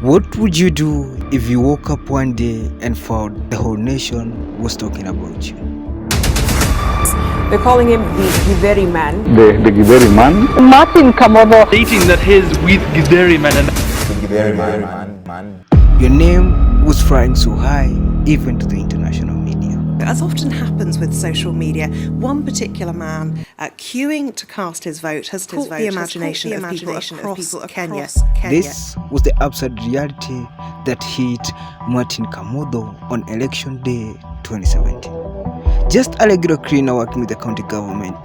What would you do if you woke up one day and found the whole nation was talking about you? They're calling him the Githeri Man. The Githeri Man. Martin Kamotho stating that he's with Githeri Man. The Githeri Man. Your name was flying so high, even to the international media. As often happens with social media, one particular man queuing to cast his vote has caught the imagination of people across Kenya. This was the absurd reality that hit Martin Kamotho on election day 2017. Just a regular cleaner working with the county government,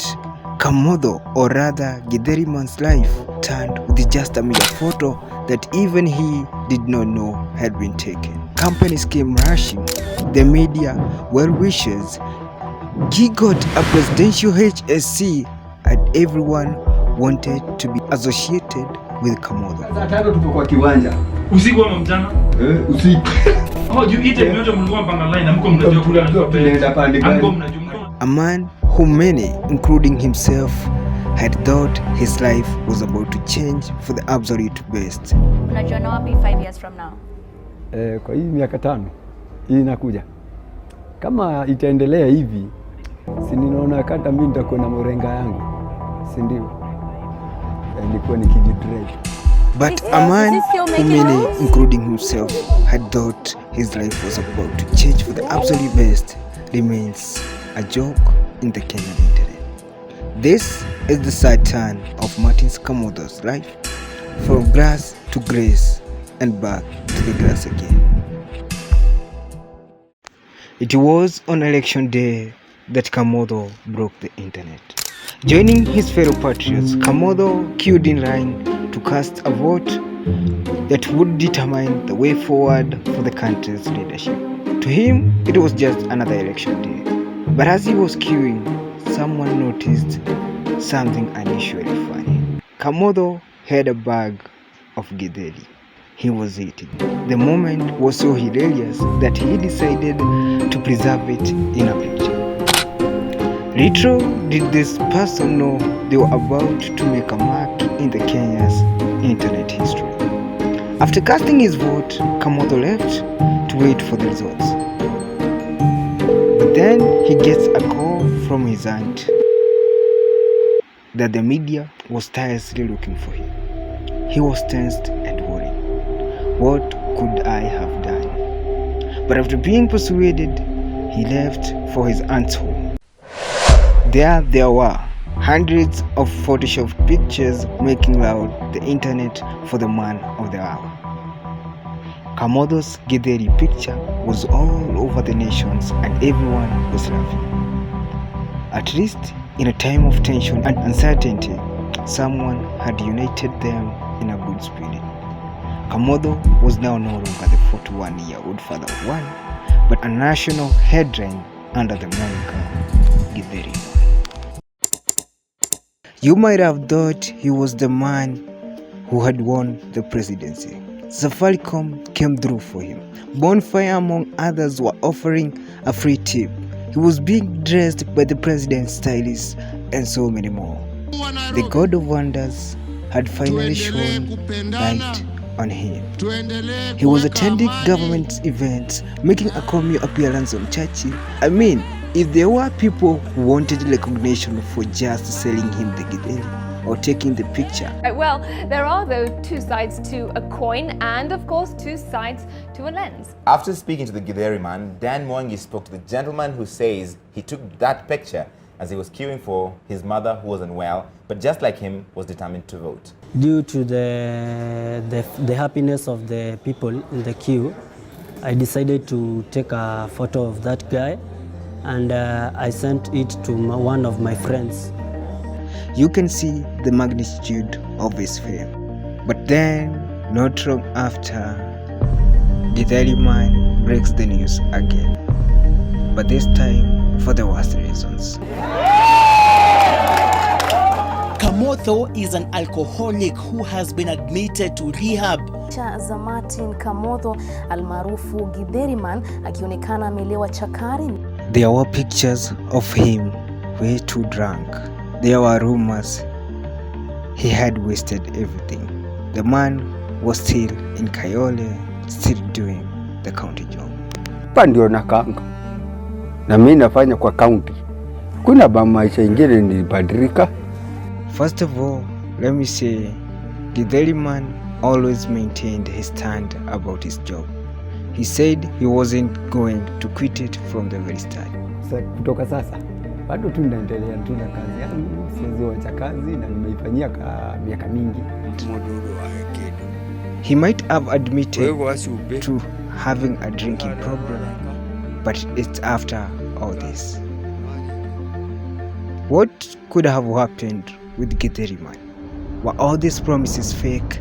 Kamotho, or rather Githeri Man's life, turned with just a mere photo that even he did not know had been taken. Companies came rushing, the media, well-wishers. He got a presidential HSC and everyone wanted to be associated with Kamotho. Usiku ama mchana? Usiku. Oh, you eat it, mmoja mlikuwa mpanga line na mko mnajua. A man who many, including himself, had thought his life was about to change for the absolute best. Unajiona wapi 5 years from now? Kwa hii miaka 5 hii inakuja, kama itaendelea hivi, si ninaona kata mimi nitakuwa na morenga yangu, si ndio? Nilikuwa nikijitrade. But a man who many, including himself, had thought his life was about to change for the absolute best remains a joke in the Kenyan internet. This is the sad turn of Martin Kamotho's life, from grass to grace and back to the grass again. It was on election day that Kamotho broke the internet. Joining his fellow patriots, Kamotho queued in line to cast a vote that would determine the way forward for the country's leadership. To him, it was just another election day. But as he was queuing, someone noticed something unusually funny. Kamotho had a bag of Githeri. He was eating. The moment was so hilarious that he decided to preserve it in a picture. Little did this person know they were about to make a mark in the Kenya's internet history. After casting his vote, Kamotho left to wait for the results. But then he gets a call from his aunt that the media was tirelessly looking for him. He was tensed and worried. What could I have done? But after being persuaded, he left for his aunt's home. There were hundreds of photoshopped pictures making loud the internet for the man of the hour. Kamotho's Githeri picture was all over the nations and everyone was laughing. At least in a time of tension and uncertainty, someone had united them in a good spirit. Kamotho was now no longer the 41-year-old father of one, but a national headline under the moniker Githeri Man. You might have thought he was the man who had won the presidency. Safaricom came through for him. Bonfire, among others, were offering a free tip. He was being dressed by the president's stylist and so many more. The God of Wonders had finally shone light on him. He was attending government events, making a cameo appearance on churches. I mean, if there were people who wanted recognition for just selling him the Githeri or taking the picture. Well, there are though two sides to a coin and of course two sides to a lens. After speaking to the Githeri Man, Dan Mwangi spoke to the gentleman who says he took that picture as he was queuing for his mother who was unwell, but just like him, was determined to vote. Due to the happiness of the people in the queue, I decided to take a photo of that guy and I sent it to one of my friends. You can see the magnitude of his fame. But then, not long after, Githeri Man breaks the news again. But this time, for the worst reasons. Kamotho is an alcoholic who has been admitted to rehab. Za Martin Kamotho almaarufu Githeri Man akionekana amelewa chakari. There were pictures of him way too drunk. There were rumors he had wasted everything. The man was still in Kayole, still doing the county job. Hapa ndio nakanga na mimi nafanya kwa county. Kuna maisha ingine nilibadilika. First of all, let me say Githeri Man always maintained his stand about his job. He said he wasn't going to quit it from the very start. Kutoka sasa bado tu naendelea tu na kazi yangu, siwezi wacha kazi na nimeifanyia miaka mingi. He might have admitted to having a drinking problem, but it's after all this. What could have happened with Githeri Man? Were all these promises fake?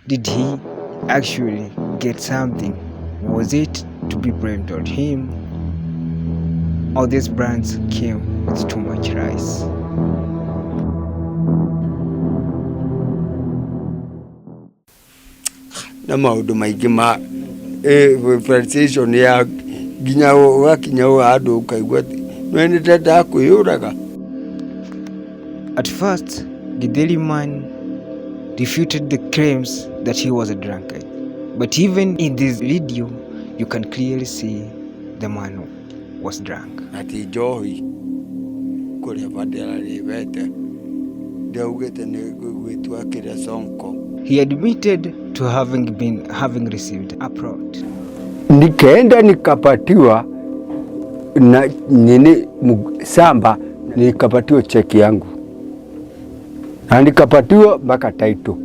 Did he actually get something? Was it to be blamed on him? All these brands came with too much rice. Na maundu maingi ma frustration ya ginya wakinya andu ukaigua nene tata kuyuraga. At first, Githeri Man refuted the claims that he was a drunkard. But even in this video, you can clearly see the man was drunk. Ati johi kule badala libete deugete ne gwitwa kira sonko. He admitted to having received a prod. Nikaenda nikapatiwa na nini samba, nikapatiwa cheki yangu na nikapatiwa mpaka title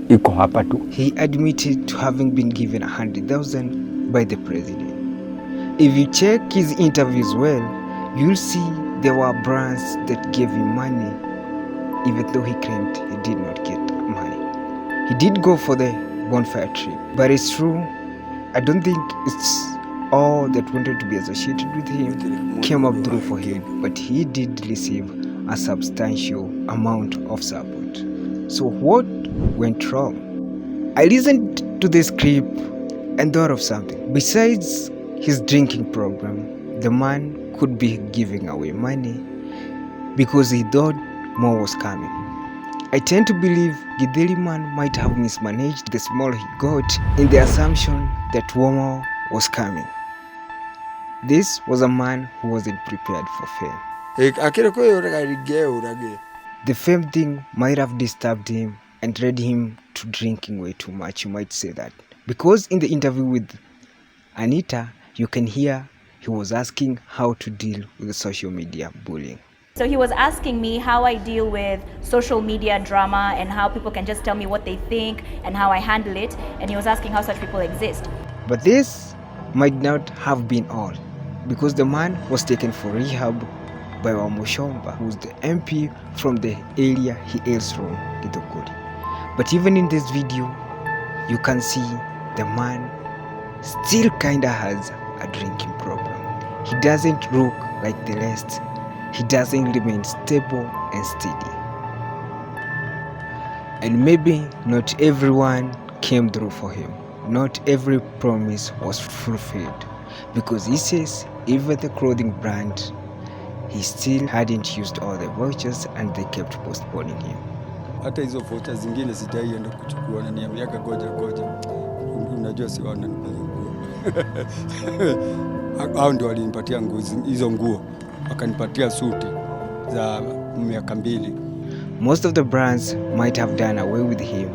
iko hapa tu. He admitted to having been given 100,000 by the president. If you check his interviews well, you'll see there were brands that gave him money, even though he claimed he did not get money. He did go for the bonfire trip, but it's true, I don't think it's all that wanted to be associated with him came up through for him, but he did receive a substantial amount of support. So what went wrong? I listened to this clip and thought of something. Besides his drinking program, the man could be giving away money because he thought more was coming. I tend to believe Githeri Man might have mismanaged the small he got in the assumption that more was coming. This was a man who wasn't prepared for fame. The fame thing might have disturbed him and led him to drinking way too much, you might say that. Because in the interview with Anita, you can hear he was asking how to deal with the social media bullying. So he was asking me how I deal with social media drama and how people can just tell me what they think and how I handle it. And he was asking how such people exist. But this might not have been all, because the man was taken for rehab by Wamushomba, who's the MP from the area he hails from, Githeri. But even in this video, you can see the man still kinda has a drinking problem. He doesn't look like the rest. He doesn't remain stable and steady. And maybe not everyone came through for him. Not every promise was fulfilled, because he says even the clothing brand, he still hadn't used all the vouchers and they kept postponing him. Hata hizo vouchers zingine sitaienda kuchukua na niambiaga goja. Unajua si wana hao ndio walinipatia hizo nguo, wakanipatia suti za miaka 2. Most of the brands might have done away with him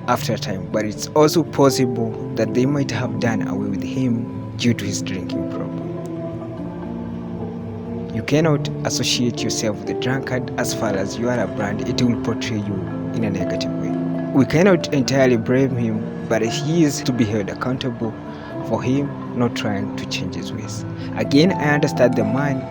after a time, but it's also possible that they might have done away with him due to his drinking problem. You cannot associate yourself with a drunkard. As far as you are a brand, it will portray you in a negative way. We cannot entirely blame him, but he is to be held accountable for him not trying to change his ways. Again, I understand the man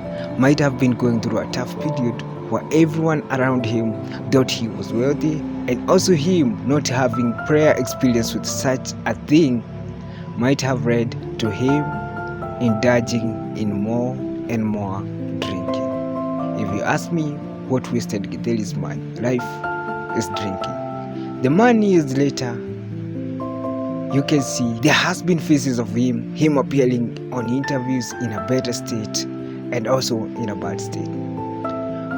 might have been going through a tough period where everyone around him thought he was wealthy, and also him not having prior experience with such a thing might have led to him indulging in more and more drinking. If you ask me what wasted Githeri's life is drinking. The man years later, you can see there has been faces of him appearing on interviews in a better state and also in a bad state.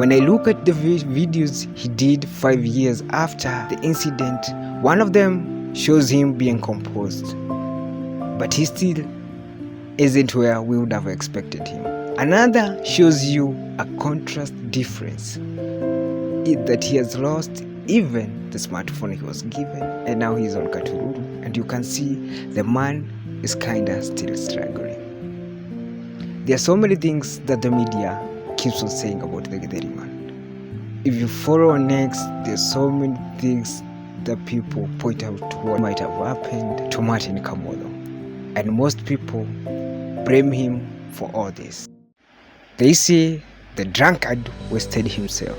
When I look at the videos he did 5 years after the incident, one of them shows him being composed, but he still isn't where we would have expected him. Another shows you a contrast difference, that he has lost even the smartphone he was given, and now he's on Katururu, and you can see the man is kinda still struggling. There are so many things that the media keeps on saying about the Githeri Man. If you follow on X, there's so many things that people point out to what might have happened to Martin Kamotho, and most people blame him for all this. They say the drunkard wasted himself,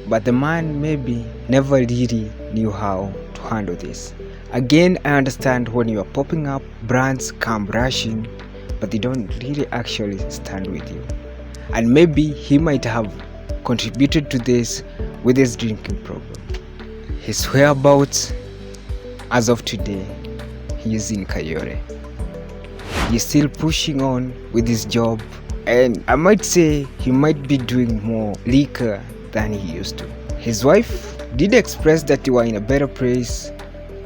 but the man maybe never really knew how to handle this. Again, I understand when you are popping up, brands come rushing, but they don't really actually stand with you. And maybe he might have contributed to this with his drinking problem. His whereabouts, as of today, he is in Kayore. He's still pushing on with his job, and I might say he might be doing more liquor than he used to. His wife did express that they were in a better place,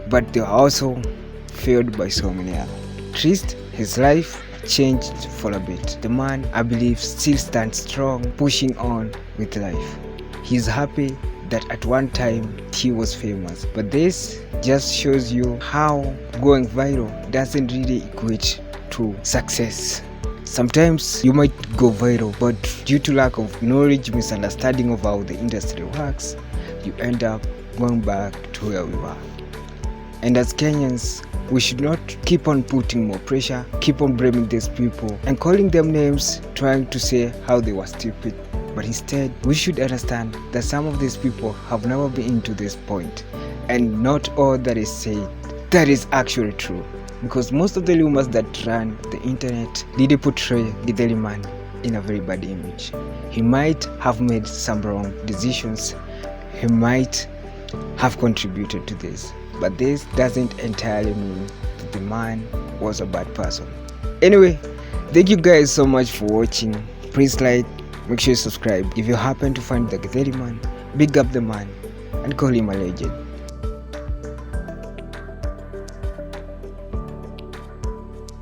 but they were also failed by so many others. Trist, his life changed for a bit. The man, I believe, still stands strong, pushing on with life. He's happy that at one time he was famous, but this just shows you how going viral doesn't really equate to success. Sometimes you might go viral, but due to lack of knowledge, misunderstanding of how the industry works, you end up going back to where we were. And as Kenyans, we should not keep on putting more pressure, keep on blaming these people and calling them names, trying to say how they were stupid. But instead, we should understand that some of these people have never been to this point, and not all that is said that is actually true. Because most of the rumors that run the internet really portray Githeri Man in a very bad image. He might have made some wrong decisions, he might have contributed to this, but this doesn't entirely mean that the man was a bad person. Anyway, thank you guys so much for watching. Please like, make sure you subscribe. If you happen to find the Githeri Man, big up the man and call him a legend.